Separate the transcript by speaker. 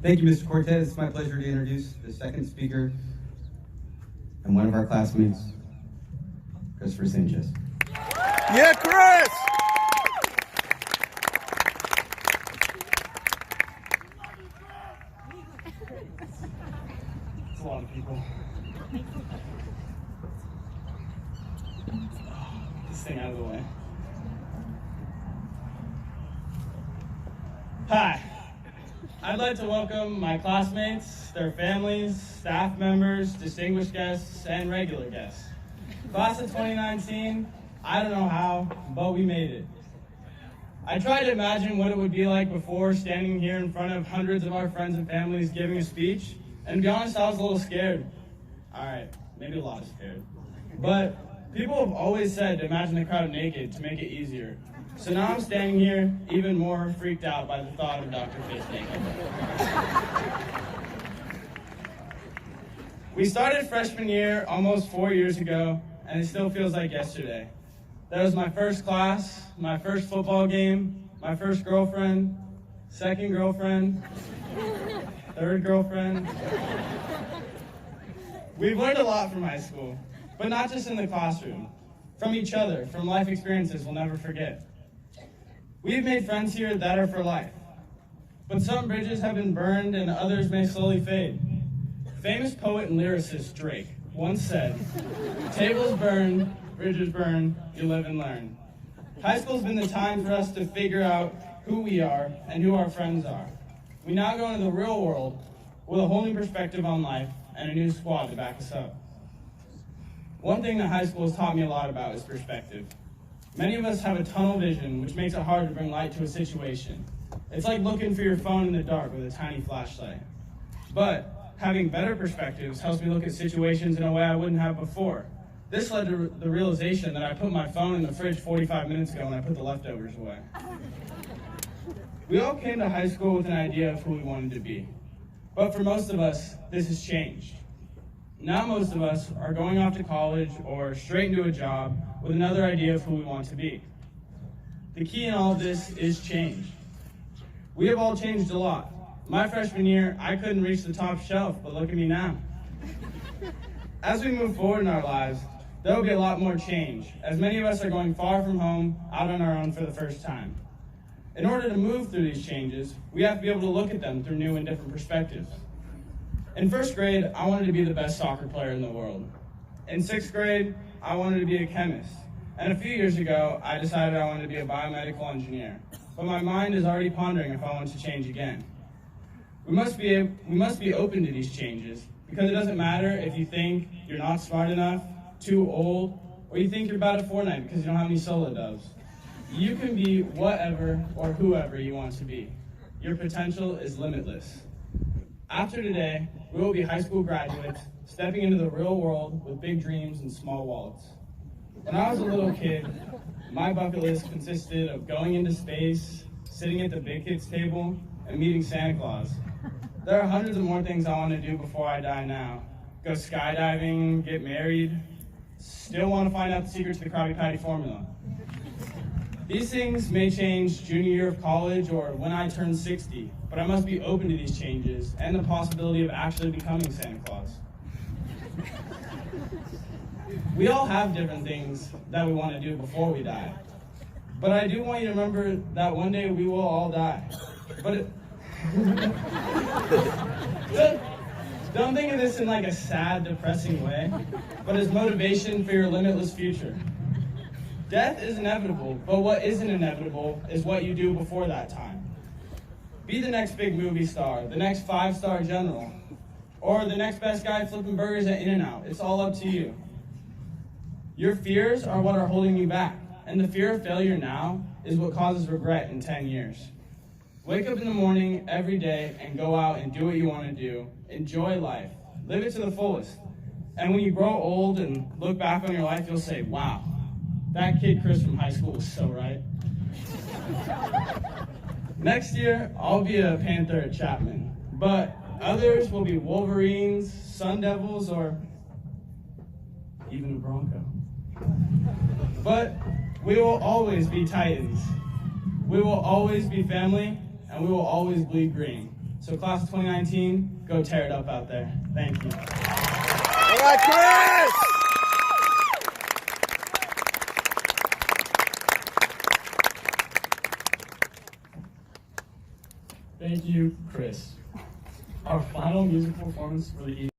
Speaker 1: Thank you, Mr. Cortez. It's my pleasure to introduce the second speaker and one of our classmates, Christopher Sanchez.
Speaker 2: Yeah, Chris!
Speaker 3: It's a lot of people. Get this thing out of the way. Hi. I'd like to welcome my classmates, their families, staff members, distinguished guests, and regular guests. Class of 2019, I don't know how, but we made it. I tried to imagine what it would be like before standing here in front of hundreds of our friends and families giving a speech, and to be honest, I was a little scared. All right, maybe a lot scared. But people have always said to imagine the crowd naked to make it easier. So now I'm standing here even more freaked out by the thought of Dr. Face naked. We started freshman year almost 4 years ago, and it still feels like yesterday. That was my first class, my first football game, my first girlfriend, second girlfriend, third girlfriend. We've learned a lot from high school, but not just in the classroom. From each other, from life experiences we'll never forget. We've made friends here that are for life. But some bridges have been burned and others may slowly fade. Famous poet and lyricist Drake once said, "Tables burn, bridges burn, you live and learn." High school's been the time for us to figure out who we are and who our friends are. We now go into the real world with a whole new perspective on life and a new squad to back us up. One thing that high school has taught me a lot about is perspective. Many of us have a tunnel vision, which makes it hard to bring light to a situation. It's like looking for your phone in the dark with a tiny flashlight. But having better perspectives helps me look at situations in a way I wouldn't have before. This led to the realization that I put my phone in the fridge 45 minutes ago and I put the leftovers away. We all came to high school with an idea of who we wanted to be. But for most of us, this has changed. Now most of us are going off to college or straight into a job with another idea of who we want to be. The key in all of this is change. We have all changed a lot. My freshman year, I couldn't reach the top shelf, but look at me now. As we move forward in our lives, there will be a lot more change, as many of us are going far from home, out on our own for the first time. In order to move through these changes, we have to be able to look at them through new and different perspectives. In first grade, I wanted to be the best soccer player in the world. In sixth grade, I wanted to be a chemist. And a few years ago, I decided I wanted to be a biomedical engineer. But my mind is already pondering if I want to change again. We must be open to these changes, because it doesn't matter if you think you're not smart enough, too old, or you think you're bad at Fortnite because you don't have any solo dubs. You can be whatever or whoever you want to be. Your potential is limitless. After today, we will be high school graduates stepping into the real world with big dreams and small wallets. When I was a little kid, my bucket list consisted of going into space, sitting at the big kids table, and meeting Santa Claus. There are hundreds of more things I want to do before I die now. Go skydiving, get married, still want to find out the secret to the Krabby Patty formula. These things may change junior year of college or when I turn 60, but I must be open to these changes and the possibility of actually becoming Santa Claus. We all have different things that we want to do before we die. But I do want you to remember that one day we will all die. But don't think of this in like a sad, depressing way, but as motivation for your limitless future. Death is inevitable, but what isn't inevitable is what you do before that time. Be the next big movie star, the next 5-star general, or the next best guy flipping burgers at In-N-Out. It's all up to you. Your fears are what are holding you back, and the fear of failure now is what causes regret in 10 years. Wake up in the morning every day and go out and do what you want to do. Enjoy life. Live it to the fullest. And when you grow old and look back on your life, you'll say, wow, that kid Chris from high school was so right. Next year, I'll be a Panther at Chapman, but others will be Wolverines, Sun Devils, or even a Bronco. But we will always be Titans. We will always be family, and we will always bleed green. So class of 2019, go tear it up out there. Thank you.
Speaker 2: All right, Chris!
Speaker 3: Thank you, Chris. Our final music performance for the evening.